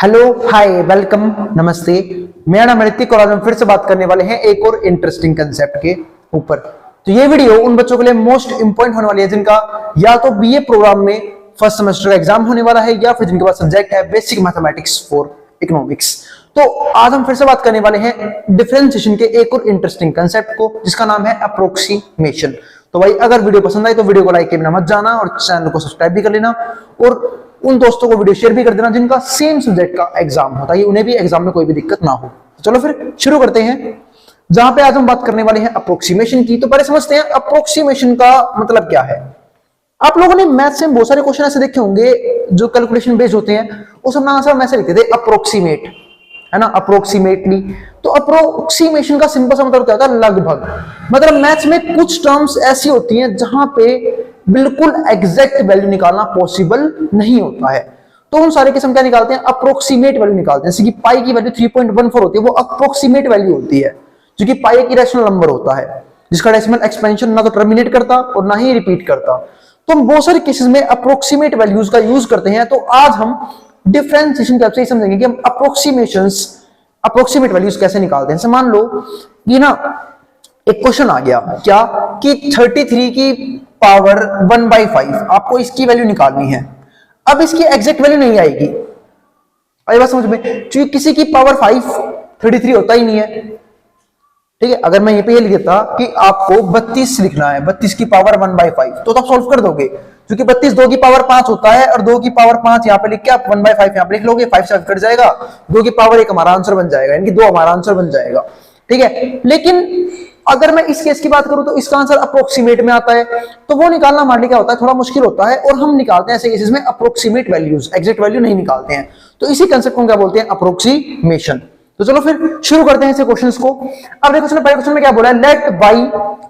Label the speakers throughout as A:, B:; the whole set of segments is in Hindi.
A: हेलो, हाय, वेलकम, नमस्ते। मेरा नाम ऋतिक और आज हम फिर से बात करने वाले हैं एक और इंटरेस्टिंग कंसेप्ट के ऊपर। तो ये वीडियो उन बच्चों के लिए मोस्ट इंपॉर्टेंट होने वाली है जिनका या तो बीए प्रोग्राम में फर्स्ट सेमेस्टर का एग्जाम होने वाला है या फिर जिनके पास सब्जेक्ट है बेसिक मैथमेटिक्स फॉर इकोनॉमिक्स। तो आज हम फिर से बात करने वाले हैं डिफरेंशिएशन के एक और इंटरेस्टिंग कंसेप्ट को जिसका नाम है अप्रोक्सीमेशन। तो भाई अगर वीडियो पसंद आई तो वीडियो को लाइक के बिना मत जाना और चैनल को सब्सक्राइब भी कर लेना और उन दोस्तों को वीडियो शेयर भी कर देना जिनका सेम सब्जेक्ट का एग्जाम होता है, उन्हें भी एग्जाम में कोई भी दिक्कत ना हो। चलो फिर शुरू करते हैं, जहां पे आज हम बात करने वाले हैं अप्रोक्सीमेशन की। तो पहले समझते हैं अप्रोक्सीमेशन का मतलब क्या है। आप लोगों ने मैथ्स में बहुत सारे क्वेश्चन ऐसे देखे होंगे जो कैलकुलेशन बेस्ड होते हैं, उस अपना आंसर हम ऐसे लिखते थे अप्रोक्सीमेट, है ना, अप्रोक्सीमेटली। तो अप्रोक्सीमेशन का सिंपल सा मतलब क्या होता है, लगभग। मतलब मैथ्स में कुछ टर्म्स ऐसी होती हैं जहां पे बिल्कुल एग्जैक्ट वैल्यू निकालना पॉसिबल नहीं होता है, तो उन सारे किस्म क्या निकालते हैं, अप्रोक्सीमेट वैल्यू निकालते हैं। जैसे कि पाई की वैल्यू 3.14 होती है, वो अप्रोक्सीमेट वैल्यू होती है, जो कि पाई एक इरेशनल नंबर होता है जिसका डेसिमल एक्सपेंशन ना तो टर्मिनेट करता और ना ही रिपीट करता। तो हम बहुत सारे केसेस में अप्रोक्सीमेट वैल्यूज का यूज करते हैं। तो आज हम डिफरेंशिएशन के से समझेंगे कि हम अप्रोक्सीमेट वैल्यूज कैसे निकालते हैं। मान लो कि ना एक क्वेश्चन आ गया क्या कि 33 की पावर 1/5 आपको इसकी वैल्यू निकालनी है। अब इसकी एग्जैक्ट वैल्यू नहीं आएगी, आई बात समझ में, क्योंकि किसी की पावर 5 33 होता ही नहीं है। ठीक है, अगर मैं यहीं पे ये लिख देता कि आपको 32 लिखना है, 32 की पावर 1/5, तो आप सॉल्व कर दोगे, क्योंकि 32 2 की पावर 5 होता है और 2 की पावर 5 यहाँ पे लिख के आप 1/5 यहाँ पे लिख लोगे, 5 से कट जाएगा, 2 की पावर 1 हमारा आंसर बन जाएगा, यानी कि 2 हमारा आंसर बन जाएगा। ठीक है, लेकिन अगर मैं इस केस की बात करूं तो इसका आंसर अप्रोक्सीमेट में आता है, तो वो निकालना हमारे लिए क्या होता है, थोड़ा मुश्किल होता है, और हम निकालते हैं ऐसे केसेस में अप्रोक्सीमेट वैल्यूज, एग्जैक्ट वैल्यू नहीं निकालते हैं। तो इसी कंसेप्ट को क्या बोलते हैं, अप्रोक्सीमेशन। तो चलो फिर शुरू करते हैं ऐसे क्वेश्चंस को। अब देखो पहले क्वेश्चन में क्या बोला है, लेट y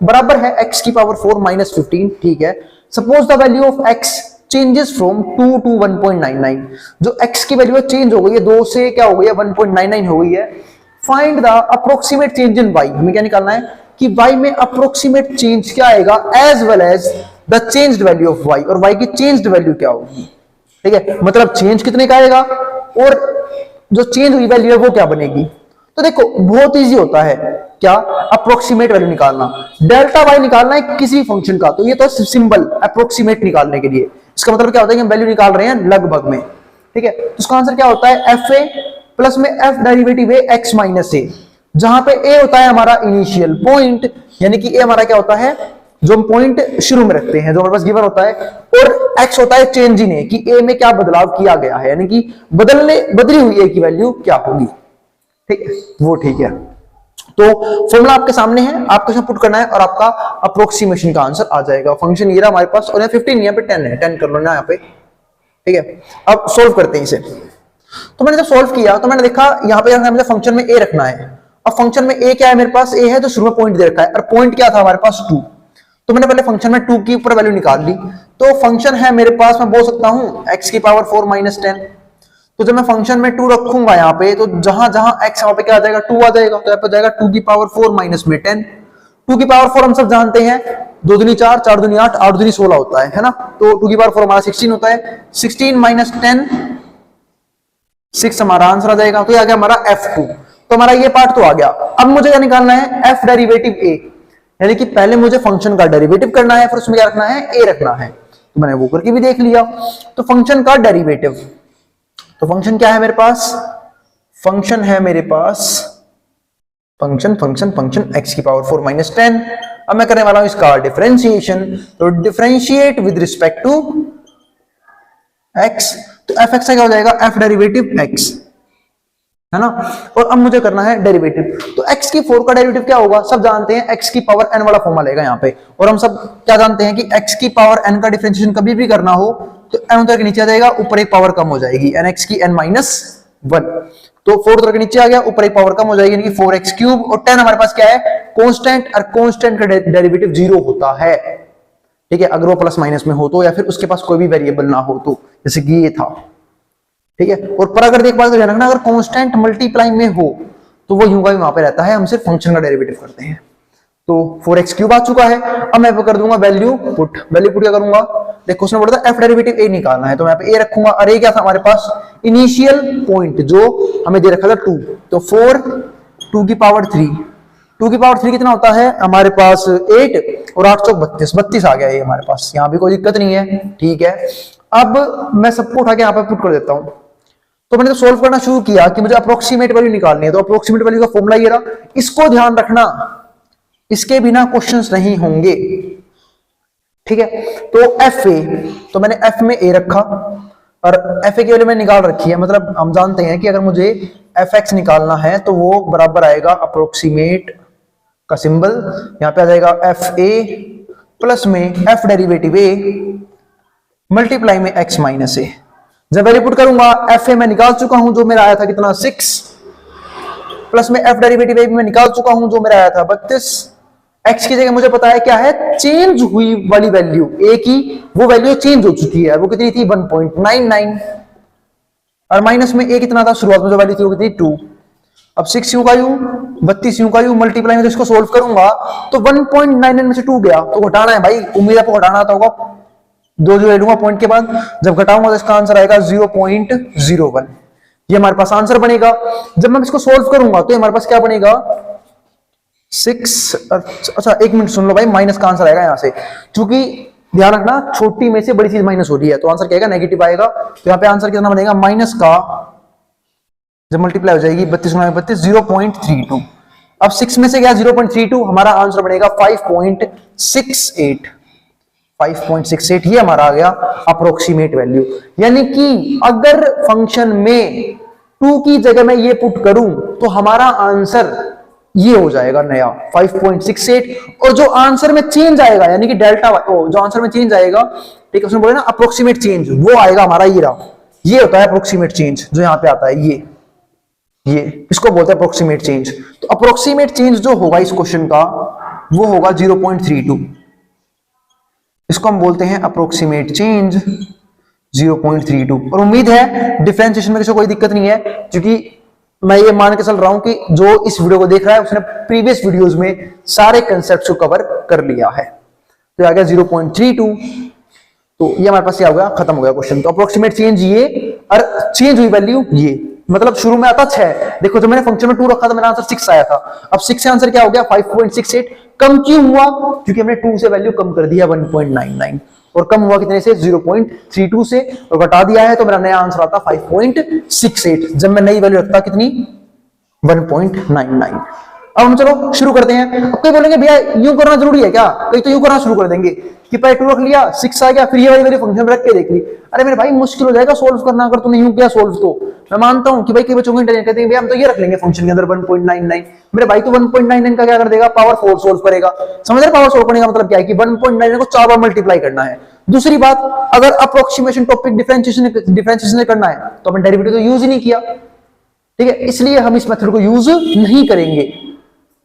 A: बराबर है x की पावर 4 माइनस 15। ठीक है, suppose the value of x changes from 2 to 1.99। जो x की वैल्यू चेंज हो गई है, 2 से क्या हो गई है, 1.99 हो गई है। Find the approximate change in y। हमें क्या निकालना है कि y में अप्रोक्सीमेट चेंज क्या आएगा, as well as the changed value of y, और y की चेंज्ड वैल्यू क्या होगी। ठीक है, मतलब चेंज कितने का आएगा और जो चेंज हुई वैल्यू है वो क्या बनेगी। तो देखो बहुत इजी होता है क्या, अप्रोक्सीमेट वैल्यू निकालना। डेल्टा वाई निकालना है किसी फंक्शन का, तो ये तो सिंबल अप्रोक्सीमेट निकालने के लिए, इसका मतलब क्या होता है कि हम वैल्यू निकाल रहे हैं लगभग में। ठीक है, तो इसका आंसर क्या होता है, एफ ए प्लस में एफ डेरिवेटिव है एक्स माइनस ए, जहां पे ए होता है हमारा इनिशियल पॉइंट, यानी कि ए हमारा क्या होता है, जो हम पॉइंट शुरू में रखते हैं, जो हमारे पास गिवन होता है, और एक्स होता है चेंज इन ए, कि ए में क्या बदलाव किया गया है, यानी कि बदली हुई ए की वैल्यू क्या होगी। ठीक है, वो ठीक है। तो फॉर्मूला आपके सामने है, आपको इसमें पुट करना है और आपका अप्रोक्सीमेशन का आंसर आ जाएगा। फंक्शन ये रहा हमारे पास, और 15 यहाँ पे 10 है, 10 कर लो ना यहाँ पे। ठीक है, अब सोल्व करते हैं इसे। तो मैंने जब सोल्व किया तो मैंने देखा यहाँ पे मुझे फंक्शन में ए रखना है। अब फंक्शन में ए क्या है, मेरे पास ए है जो शुरू में पॉइंट दे रखा है, और पॉइंट क्या था हमारे पास 2। तो मैंने पहले फंक्शन में 2 की ऊपर वैल्यू निकाल ली। तो फंक्शन है मेरे पास, मैं बोल सकता हूं x की पावर 4 माइनस 10। तो जब मैं फंक्शन में 2 रखूंगा यहाँ पे, तो जहां जहां x वहां पे क्या आ जाएगा, 2 आ जाएगा, तो यहाँ पे जाएगा 2 की पावर 4 माइनस में 10। 2 की पावर 4 हम सब जानते हैं, 2 दूनी 4, 4 दूनी 8, 8 दूनी 16 होता है ना। तो 2 की पावर 4 हमारा 16 होता है, 16 माइनस 10 6 हमारा आंसर आ जाएगा। तो ये आ गया हमारा f2। तो हमारा ये पार्ट तो आ गया। अब मुझे क्या निकालना है, f डेरिवेटिव a, यानी कि पहले मुझे फंक्शन का डेरिवेटिव करना है, फिर उसमें क्या रखना है, a रखना है। तो मैंने वो करके भी देख लिया। तो फंक्शन का डेरिवेटिव, तो फंक्शन क्या है मेरे पास, फंक्शन है मेरे पास फंक्शन x की पावर 4 माइनस 10। अब मैं करने वाला हूं इसका डिफरेंशिएशन। तो differentiate with respect to x, तो f x क्या हो जाएगा, f डेरिवेटिव x, है ना। और अब मुझे करना है डेरिवेटिव। तो x की 4 का डेरिवेटिव क्या होगा, सब जानते हैं, x की पावर n वाला फॉर्मूला लेगा यहाँ पे। और हम सब क्या जानते हैं कि x की पावर n का डिफरेंशिएशन कभी भी करना हो तो n उतर के नीचे आ जाएगा, ऊपर एक पावर कम हो जाएगी, nx की n माइनस 1। तो 4 उतर के नीचे आ गया, ऊपर एक पावर कम हो जाएगी, यानी कि 4x क्यूब। और 10 हमारे पास क्या है, कांस्टेंट, और कांस्टेंट का डेरिवेटिव 0 होता है। ठीक है, अगर वो प्लस माइनस में हो तो, या फिर उसके पास कोई भी वेरिएबल ना हो तो, जैसे कि ये था। ठीक है, और पर अगर देख पाए तो ध्यान रखना, अगर कांस्टेंट मल्टीप्लाई में हो तो वो यूं का वहां पे रहता है, हम सिर्फ फंक्शन का डेरिवेटिव करते हैं। तो 4x क्यूब आ चुका है। अब मैं कर दूंगा वैल्यू पुट क्या करूंगा, देखो उसने बोला था एफ डेरिवेटिव ए निकालना है, तो मैं यहाँ पे ए रखूंगा। और ए क्या था हमारे पास, इनिशियल पॉइंट जो हमें दे रखा था 2, तो 4 2 की पावर 3, 2 की पावर 3 कितना होता है हमारे पास 8 और 8 चौक 32, 32 आ गया ये हमारे पास, यहाँ भी कोई दिक्कत नहीं है, ठीक है। अब मैं सबको उठा के यहाँ पे पुट कर देता हूँ। तो मैंने तो सोल्व करना शुरू किया कि मुझे अप्रोक्सीमेट वैल्यू निकालनी है, तो अप्रोक्सीमेट वैल्यू का फॉर्मूला ये रहा, इसको ध्यान रखना, इसके बिना क्वेश्चंस नहीं होंगे, ठीक है। तो एफ ए, तो मैंने एफ में ए रखा और एफ ए की वैल्यू मैंने निकाल रखी है, मतलब हम जानते हैं कि अगर मुझे एफ एक्स निकालना है तो वो बराबर आएगा अप्रोक्सीमेट का सिंबल, यहां पे आ जाएगा एफ ए प्लस में एफ डेरिवेटिव ए मल्टीप्लाई में एक्स माइनस ए। जब वैल्यू पुट करूंगा एफ ए मैं निकाल चुका हूं जो मेरा आया था कितना 6, प्लस में एफ डेरिवेटिव ए भी मैं निकाल चुका हूं जो मेरा आया था 32, एक्स की जगह मुझे पता है क्या है, चेंज हुई वाली वैल्यू ए की, वो वैल्यू चेंज हो चुकी है, वो कितनी थी 1.99, और माइनस में ए कितना था शुरुआत में जो वैल्यू थी वो कितनी 2। अब 6 यूं का यूं 32 यूं का यूं मल्टीप्लाई में तो इसको सोल्व करूंगा तो 1.99 में से 2 गया, तो घटाना है भाई, उम्मीद आपको घटाना आता होगा, 2 जो ले लूंगा पॉइंट के बाद, जब घटाऊंगा तो इसका आंसर आएगा 0.01, ये हमारे पास आंसर बनेगा। जब मैं इसको सोल्व करूंगा तो हमारे पास क्या बनेगा 6, अच्छा एक मिनट सुन लो भाई, माइनस का आंसर आएगा यहां से, क्योंकि ध्यान रखना छोटी में से बड़ी चीज माइनस हो रही है, तो आंसर क्या आएगा नेगेटिव आएगा, तो यहाँ पे आंसर कितना बनेगा माइनस का, जब मल्टीप्लाई हो जाएगी 32 में 32 0.32, अब 6 में से गया 0.32, हमारा आंसर बनेगा 5.68, 5.68 ये हमारा आ गया अप्रोक्सीमेट वैल्यू। यानी कि अगर फंक्शन में 2 की जगह मैं ये पुट करूं तो हमारा आंसर ये हो जाएगा नया 5.68, और जो आंसर में चेंज आएगा यानी कि डेल्टा जो आंसर में चेंज आएगा, ठीक है, उसमें बोले ना अप्रोक्सीमेट चेंज, वो आएगा हमारा ये रहा, ये होता है अप्रोक्सीमेट चेंज जो यहां पे आता है, ये इसको बोलते हैं अप्रोक्सीमेट चेंज। तो अप्रोक्सीमेट चेंज जो होगा इस क्वेश्चन का वो होगा 0.32, इसको हम बोलते हैं अप्रोक्सीमेट चेंज 0.32, और उम्मीद है डिफरेंशिएशन में किसी कोई दिक्कत नहीं है, क्योंकि मैं ये मान के चल रहा हूं कि जो इस वीडियो को देख रहा है उसने प्रीवियस वीडियोस में सारे कंसेप्ट्स को कवर कर लिया है। तो आ गया 0.32, तो ये हमारे पास क्या हो गया, खत्म हो गया क्वेश्चन। तो अप्रोक्सीमेट चेंज ये, और चेंज हुई वैल्यू ये, मतलब शुरू में आता 6, देखो जब मैंने फंक्शन में 2 रखा था मेरा आंसर 6 आया था, अब 6 से आंसर क्या हो गया 5.68, कम क्यों हुआ, क्योंकि हमने 2 से वैल्यू कम कर दिया 1.99, और कम हुआ कितने से 0.32 से, और घटा दिया है तो मेरा नया आंसर आता 5.68, जब मैं नई वैल्यू रखता कितनी 1.99। अब हम चलो शुरू करते हैं। अब कोई बोलेंगे भैया यूं करना जरूरी है क्या, कई तो यूं करना शुरू कर देंगे कि पहले 2 रख लिया 6 आ गया फिर ये वाली वैल्यू फंक्शन रख के देख ली, अरे मेरे भाई मुश्किल हो जाएगा सोल्व करना अगर तूने यूं किया सोल्व। तो मैं मानता हूं कि भाई कई बच्चों को इंटेलिजेंट कहते हैं भैया हम तो ये रख लेंगे फंक्शन के अंदर 1.99, मेरे भाई तो 1.99 का क्या कर देगा, पावर 4 सोल्व करेगा, समझ रहे, पावर सोल्व करने का मतलब क्या है कि 1.99 को 4 बार मल्टीप्लाई करना है। दूसरी बात, अगर अप्रोक्सीमेशन टॉपिक डिफरेंशिएशन करना है तो अपन डेरिवेटिव तो यूज ही नहीं किया, ठीक है, इसलिए हम इस मेथड को यूज नहीं करेंगे।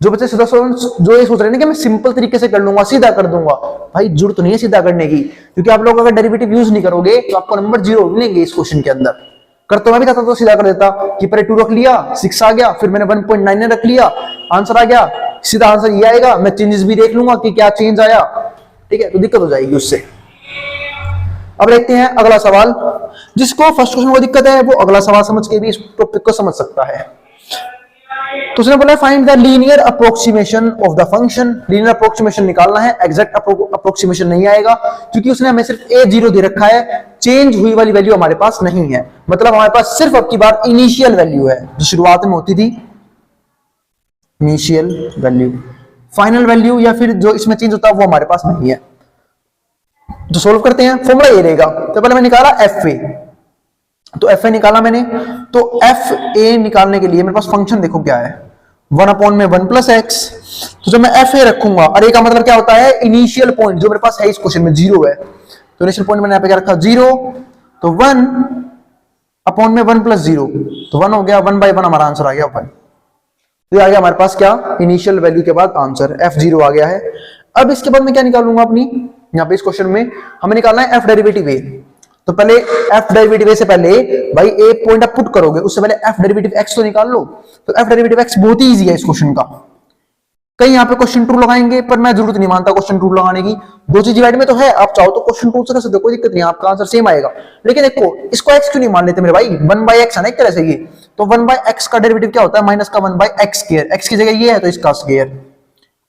A: जो बच्चे सीधा जो ये सोच रहे हैं कि मैं सिंपल तरीके से कर लूंगा सीधा कर दूंगा, भाई जरूरत तो नहीं है सीधा करने की, क्योंकि आप लोग अगर डेरिवेटिव यूज नहीं करोगे तो आपको नंबर 0 मिलेंगे इस क्वेश्चन के अंदर। कर तो मैं भी चाहता तो सीधा कर देता कि पहले 2 रख लिया 6 आ गया, फिर मैंने 1.99 रख लिया आंसर आ गया, सीधा आंसर ये आएगा, मैं चेंजेस भी देख लूंगा कि क्या चेंज आया, ठीक है, तो दिक्कत हो जाएगी उससे। अब देखते हैं अगला सवाल, जिसको फर्स्ट क्वेश्चन को दिक्कत है वो अगला सवाल समझ के भी इस टॉपिक को समझ सकता है। तो उसने बोला find the linear approximation of the function, linear approximation निकालना है, एग्जैक्ट अप्रोक्सीमेशन नहीं आएगा क्योंकि उसने हमें सिर्फ a0 दे रखा है, चेंज हुई वाली वैल्यू हमारे पास नहीं है, मतलब हमारे पास सिर्फ अब की बार इनिशियल वैल्यू है जो शुरुआत में होती थी, इनिशियल वैल्यू, फाइनल वैल्यू या फिर जो इसमें चेंज होता है वो हमारे पास नहीं है। तो सोल्व करते हैं, फॉर्मूला ये रहेगा, तो पहले मैं निकाला एफ ए, तो एफ ए निकाला मैंने, तो एफ ए निकालने के लिए मेरे पास फंक्शन देखो क्या है 1/(1 + x), तो जब मैं एफ ए रखूंगा, और ए का मतलब क्या होता है इनिशियल पॉइंट, जो मेरे पास है इस क्वेश्चन में 0 है, तो इनिशियल पॉइंट मैंने यहाँ पे क्या रखा 0, तो 1/(1 + 0), तो 1 हो गया, 1/1 हमारा आंसर आ गया 1, तो आ गया हमारे पास क्या इनिशियल वैल्यू के बाद आंसर f0 आ गया है। अब इसके बाद मैं क्या निकालूंगा अपनी, यहाँ पे इस क्वेश्चन में हमें निकालना है एफ डेरिवेटिव ए, तो पहले एफ डेरिवेटिव ए से पहले भाई ए पॉइंट आप पुट करोगे उससे पहले एफ डेरिवेटिव एक्स तो निकाल लो, तो एफ डेरिवेटिव एक्स बहुत ही इजी है इस क्वेश्चन का, कहीं यहाँ पे क्वेश्चन टू लगाएंगे, पर मैं जरूरत नहीं मानता क्वेश्चन टू लगाने की। दो चीज डिवाइड में तो है, आप चाहो तो क्वेश्चन टू से कर सकते हो, कोई दिक्कत नहीं, आपका आंसर सेम आएगा। लेकिन देखो इसको एक्स क्यों नहीं मान लेते मेरे भाई, 1/x है ना एक तरह से ये, तो 1/x का डेरिवेटिव क्या होता है, माइनस का 1/x स्क्वायर, एक्स की जगह ये है तो इसका स्क्वायर।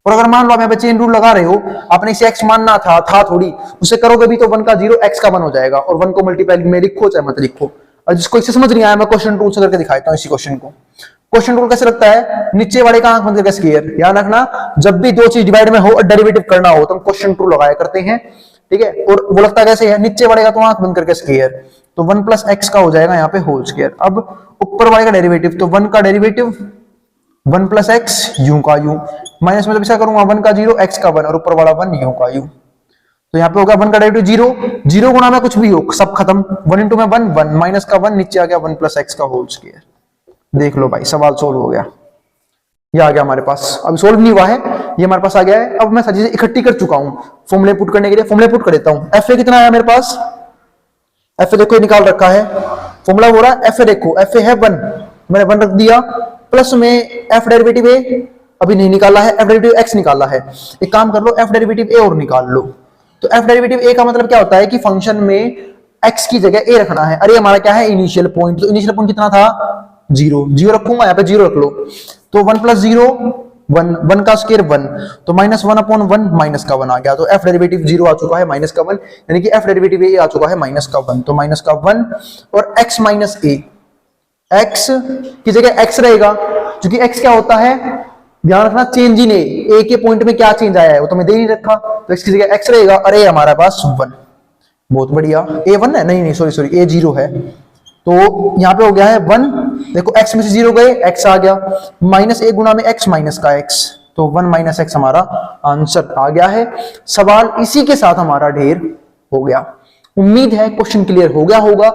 A: और अगर मान लो आप यहाँ पे चेन रूल लगा रहे हो, आपने इसे x मानना था थोड़ी, उसे करोगे भी तो 1 का 0 x का 1 हो जाएगा, और 1 को मल्टीप्लाई में लिखो चाहे मत लिखो। और जिसको इससे समझ नहीं आया, मैं क्वेश्चन टूल से करके दिखाता हूँ इसी क्वेश्चन को। क्वेश्चन रूल कैसे लगता है, नीचे वाले का आंख बंद करके स्क्वायर, याद रखना जब भी दो चीज डिवाइड में हो और डेरिवेटिव करना हो तो हम क्वेश्चन टूल लगाया करते हैं, ठीक है। और वो लगता कैसे है, नीचे वाले का तो आंख बंद करके स्क्वायर, तो 1 + x का हो जाएगा यहाँ पे होल स्क्वायर। अब ऊपर वाले का डेरिवेटिव, तो 1 का डेरिवेटिव 1 + x यूं का यूं, माइनस में जब ऐसा करूंगा 1 का 0 x का 1 और ऊपर वाला 1 यूं का यूं, तो यहाँ पे होगा 1 का डेरिवेटिव 0 गुणा में कुछ भी हो सब खत्म, 1 × में 1 1 माइनस का 1 नीचे आ गया 1 + x का होल स्क्वायर। देख लो भाई सवाल सोल्व हो गया, ये आ गया हमारे पास। अभी सोल्व नहीं हुआ है, ये हमारे पास आ गया है। अब मैं सारी चीजें इकट्ठी कर चुका हूं, फॉर्मूले पुट करने के लिए फॉर्मूले पुट कर देता हूं। एफ ए कितना आया मेरे पास, एफ ए देखो ये निकाल रखा है, फॉर्मूला हो रहा है एफ ए, देखो एफ ए है 1, मैंने 1 रख दिया, प्लस में एफ डेरिवेटिव ए अभी नहीं निकाला है, एफ डेरिवेटिव एक्स निकाला है। एक काम कर लो, एफ डेरिवेटिव ए और निकाल लो। तो एफ डेरिवेटिव ए का मतलब क्या होता है कि फंक्शन में एक्स की जगह ए रखना है। अरे हमारा क्या है इनिशियल पॉइंट, तो इनिशियल पॉइंट कितना था 0 रखूंगा, यहाँ पे 0 रख लो, तो 1 + 0 1 1 का स्क्वायर 1, तो -1/1 माइनस का 1 आ गया, तो एफ डेरिवेटिव 0 आ चुका है माइनस का 1, यानी कि एफ डेरिवेटिव ए आ चुका है माइनस का 1, तो माइनस का 1 और x - a, x की जगह x रहेगा, क्योंकि x क्या होता है ध्यान रखना, चेंज इन ए के पॉइंट में क्या चेंज आया है वो तो मैं दे नहीं रखा, तो x की जगह x रहेगा, अरे हमारे पास 1, बहुत बढ़िया, a 1 है, नहीं सॉरी a 0 है, तो यहां पे हो गया है 1, देखो x में से 0 गए x आ गया, -a गुणा में x माइनस का x, तो 1 - x हमारा आंसर आ गया है। सवाल इसी के साथ हमारा ढेर हो गया। उम्मीद है क्वेश्चन क्लियर हो गया होगा।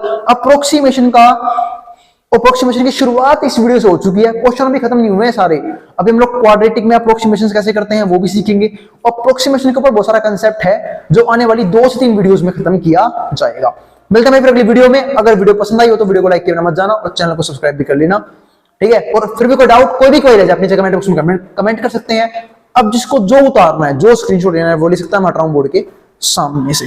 A: अप्रोक्सीमेशन की शुरुआत इस वीडियो से हो चुकी है, क्वेश्चन भी खत्म नहीं हुए हैं सारे। अभी हम लोग क्वाड्रेटिक में अप्रोक्सीमेशन कैसे करते हैं वो भी सीखेंगे। अप्रोक्सीमेशन के ऊपर बहुत सारा कंसेप्ट है जो आने वाली 2 से 3 वीडियोस में खत्म किया जाएगा। मिलते हैं फिर अगली वीडियो में। अगर वीडियो पसंद आई हो तो वीडियो को लाइक करना मत जाना और चैनल को सब्सक्राइब भी कर लेना, ठीक है। और फिर भी कोई डाउट कोई भी क्वेरी है अपनी कमेंट बॉक्स में कमेंट कर सकते हैं। अब जिसको जो उतारना है, जो स्क्रीनशॉट लेना है वो ले सकता है, मैं हट रहा हूं बोर्ड के सामने से।